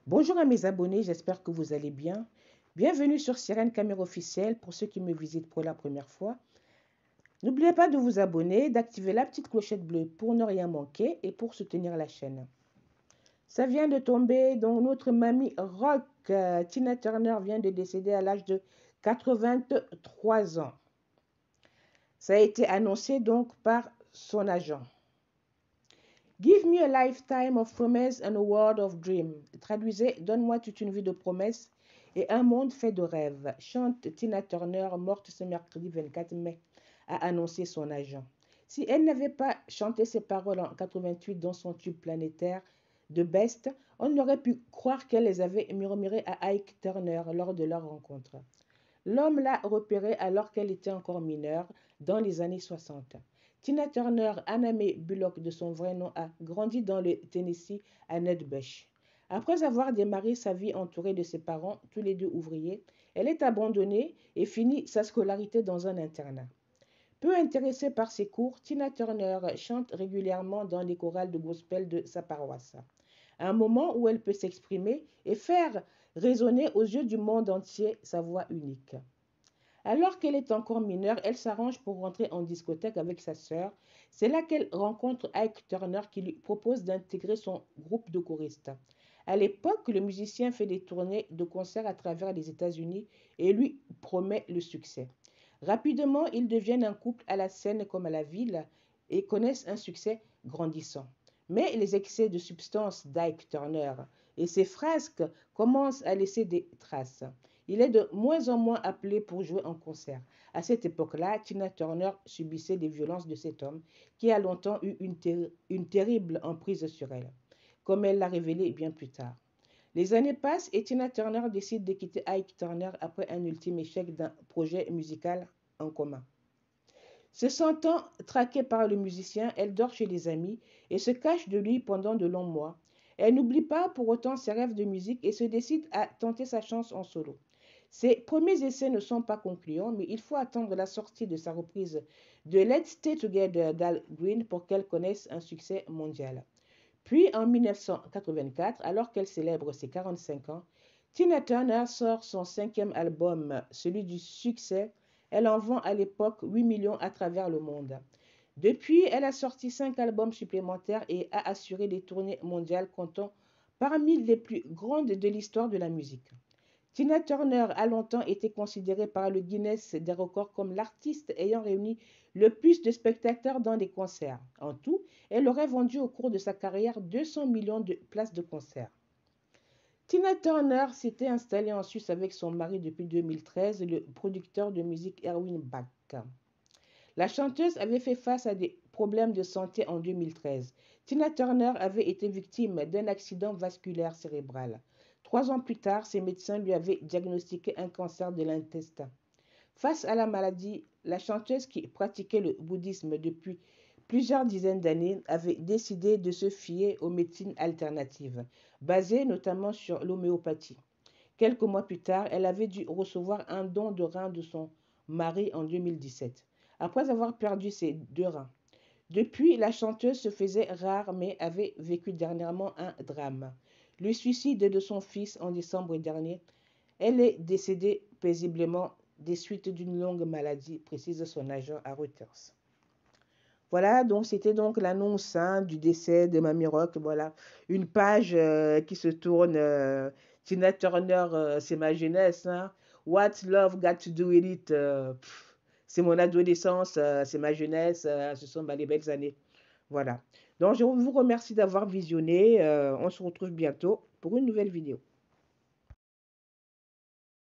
Bonjour à mes abonnés, j'espère que vous allez bien. Bienvenue sur Sirène Caméra Officielle pour ceux qui me visitent pour la première fois. N'oubliez pas de vous abonner, d'activer la petite clochette bleue pour ne rien manquer et pour soutenir la chaîne. Ça vient de tomber, donc notre mamie rock, Tina Turner, vient de décéder à l'âge de 83 ans. Ça a été annoncé donc par son agent. Give me a lifetime of promise and a world of dream. Traduisez, donne-moi toute une vie de promesses et un monde fait de rêves. Chante Tina Turner, morte ce mercredi 24 mai, a annoncé son agent. Si elle n'avait pas chanté ces paroles en 88 dans son tube planétaire de Best, on aurait pu croire qu'elle les avait murmurées à Ike Turner lors de leur rencontre. L'homme l'a repérée alors qu'elle était encore mineure, dans les années 60. Tina Turner, Anna Mae Bullock de son vrai nom, a grandi dans le Tennessee à Nutbush. Après avoir démarré sa vie entourée de ses parents, tous les deux ouvriers, elle est abandonnée et finit sa scolarité dans un internat. Peu intéressée par ses cours, Tina Turner chante régulièrement dans les chorales de gospel de sa paroisse. Un moment où elle peut s'exprimer et faire résonner aux yeux du monde entier sa voix unique. Alors qu'elle est encore mineure, elle s'arrange pour rentrer en discothèque avec sa sœur. C'est là qu'elle rencontre Ike Turner qui lui propose d'intégrer son groupe de choristes. À l'époque, le musicien fait des tournées de concerts à travers les États-Unis et lui promet le succès. Rapidement, ils deviennent un couple à la scène comme à la ville et connaissent un succès grandissant. Mais les excès de substances d'Ike Turner et ses frasques commencent à laisser des traces. Il est de moins en moins appelé pour jouer en concert. À cette époque-là, Tina Turner subissait les violences de cet homme qui a longtemps eu une terrible emprise sur elle, comme elle l'a révélé bien plus tard. Les années passent et Tina Turner décide de quitter Ike Turner après un ultime échec d'un projet musical en commun. Se sentant traquée par le musicien, elle dort chez des amis et se cache de lui pendant de longs mois. Elle n'oublie pas pour autant ses rêves de musique et se décide à tenter sa chance en solo. Ses premiers essais ne sont pas concluants, mais il faut attendre la sortie de sa reprise de Let's Stay Together d'Al Green pour qu'elle connaisse un succès mondial. Puis en 1984, alors qu'elle célèbre ses 45 ans, Tina Turner sort son cinquième album, celui du succès. Elle en vend à l'époque 8 millions à travers le monde. Depuis, elle a sorti 5 albums supplémentaires et a assuré des tournées mondiales comptant parmi les plus grandes de l'histoire de la musique. Tina Turner a longtemps été considérée par le Guinness des records comme l'artiste ayant réuni le plus de spectateurs dans des concerts. En tout, elle aurait vendu au cours de sa carrière 200 millions de places de concert. Tina Turner s'était installée en Suisse avec son mari depuis 2013, le producteur de musique Erwin Bach. La chanteuse avait fait face à des problèmes de santé en 2013. Tina Turner avait été victime d'un accident vasculaire cérébral. 3 ans plus tard, ses médecins lui avaient diagnostiqué un cancer de l'intestin. Face à la maladie, la chanteuse qui pratiquait le bouddhisme depuis plusieurs dizaines d'années avait décidé de se fier aux médecines alternatives, basées notamment sur l'homéopathie. Quelques mois plus tard, elle avait dû recevoir un don de rein de son mari en 2017, après avoir perdu ses 2 reins. Depuis, la chanteuse se faisait rare mais avait vécu dernièrement un drame. Le suicide de son fils en décembre dernier. Elle est décédée paisiblement des suites d'une longue maladie, précise son agent à Reuters. Voilà, donc c'était donc l'annonce du décès de Mamie Rock. Voilà, une page qui se tourne. Tina Turner, c'est ma jeunesse. What Love Got to Do With It? C'est mon adolescence, c'est ma jeunesse, ce sont les belles années. Voilà. Donc je vous remercie d'avoir visionné. On se retrouve bientôt pour une nouvelle vidéo.